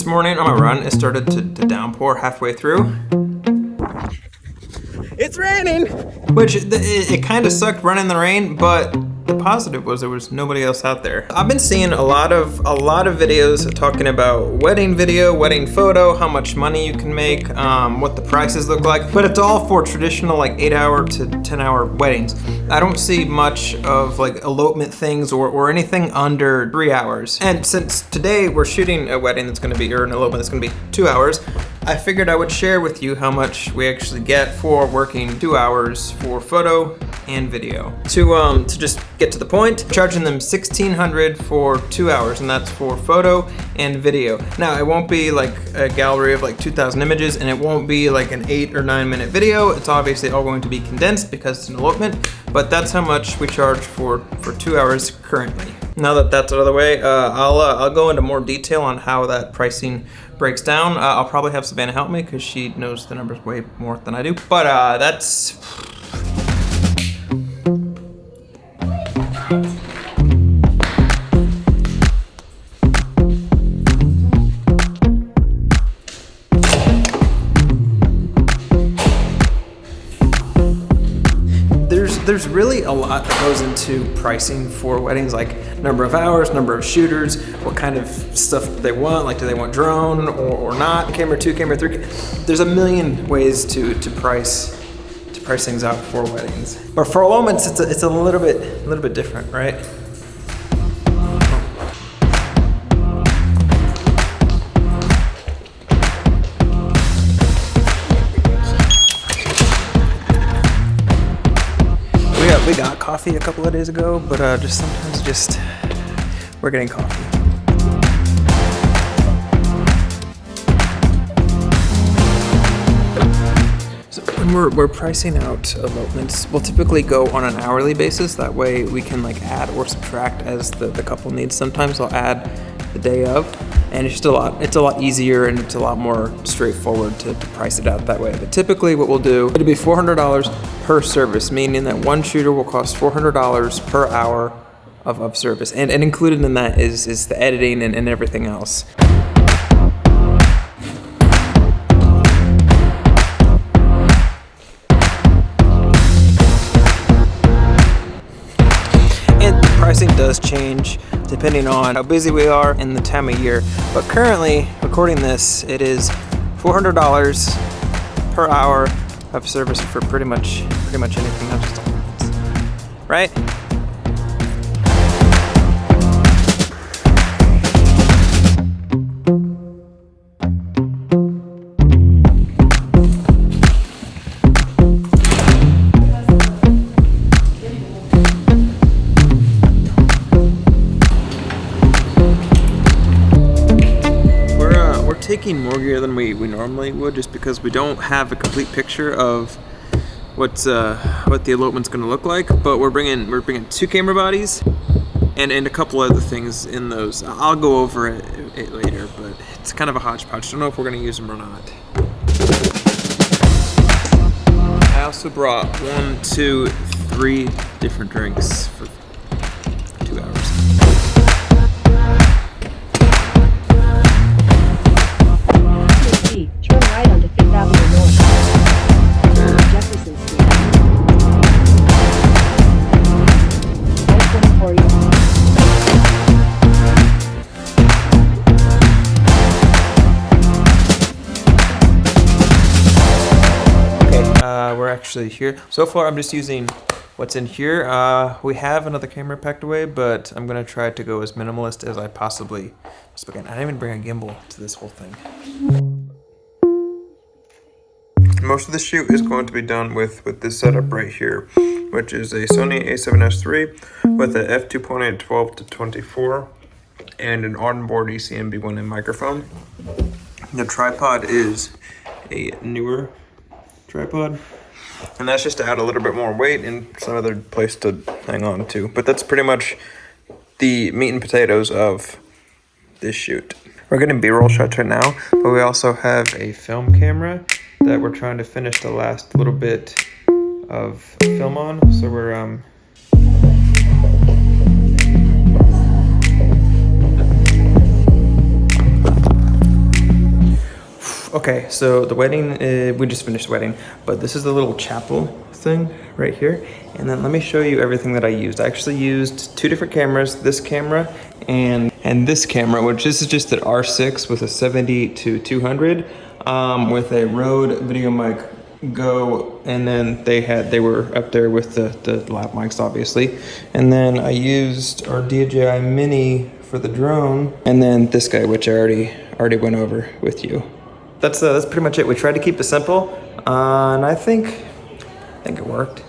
morning on my run, it started to downpour halfway through. It's raining! Which, it kind of sucked running in the rain, but the positive was there was nobody else out there. I've been seeing a lot of videos talking about wedding video, wedding photo, how much money you can make, what the prices look like, but it's all for traditional like 8-hour to 10-hour weddings. I don't see much of like elopement things or anything under 3 hours. And since today we're shooting a wedding that's gonna be, or an elopement that's gonna be 2 hours, I figured I would share with you how much we actually get for working 2 hours for photo and video. To just get to the point, charging them $1,600 for 2 hours, and that's for photo and video. Now, it won't be like a gallery of like 2,000 images, and it won't be like an 8 or 9 minute video. It's obviously all going to be condensed because it's an elopement, but that's how much we charge for 2 hours currently. Now that that's out of the way, I'll go into more detail on how that pricing breaks down. I'll probably have Savannah help me because she knows the numbers way more than I do. But that's... There's really a lot that goes into pricing for weddings, like number of hours, number of shooters, what kind of stuff they want, like do they want drone or not, camera 2, camera 3. There's a million ways to price things out for weddings. But for elopements, it's a little bit different, right? We got coffee a couple of days ago, but sometimes we're getting coffee. So when we're pricing out elopements, we'll typically go on an hourly basis. That way we can like add or subtract as the couple needs. Sometimes I'll add the day of, and it's a lot easier and it's a lot more straightforward to price it out that way. But typically what we'll do, it'll be $400 per service, meaning that one shooter will cost $400 per hour of service. And included in that is the editing and everything else. And the pricing does change depending on how busy we are and the time of year. But currently, recording this, it is $400 per hour of service for pretty much anything, not just elopements, right? Taking more gear than we normally would, just because we don't have a complete picture of what the elopement's going to look like. But we're bringing 2 camera bodies and a couple other things in those. I'll go over it later, but it's kind of a hodgepodge. Don't know if we're going to use them or not. I also brought 1, 2, 3 different drinks for 2 hours. Turn right onto 5th Avenue North. Jefferson Street. I-24 Okay, we're actually here. So far, I'm just using what's in here. We have another camera packed away, but I'm gonna try to go as minimalist as I possibly can. I didn't even bring a gimbal to this whole thing. Most of the shoot is going to be done with this setup right here, which is a Sony a7S III with a f2.8 12-24 and an onboard ECM-B1M microphone. The tripod is a newer tripod, and that's just to add a little bit more weight and some other place to hang on to. But that's pretty much the meat and potatoes of this shoot. We're getting B-roll shots right now, but we also have a film camera that we're trying to finish the last little bit of film on. So we're Okay, so the wedding, we just finished the wedding, but this is the little chapel thing right here. And then let me show you everything that I used. I actually used 2 different cameras, this camera and this camera, which this is just an R6 with a 70 to 200 with a Rode Video Mic Go, and then they were up there with the lap mics, obviously. And then I used our DJI Mini for the drone, and then this guy, which I already went over with you. That's pretty much it. We tried to keep it simple, and I think it worked.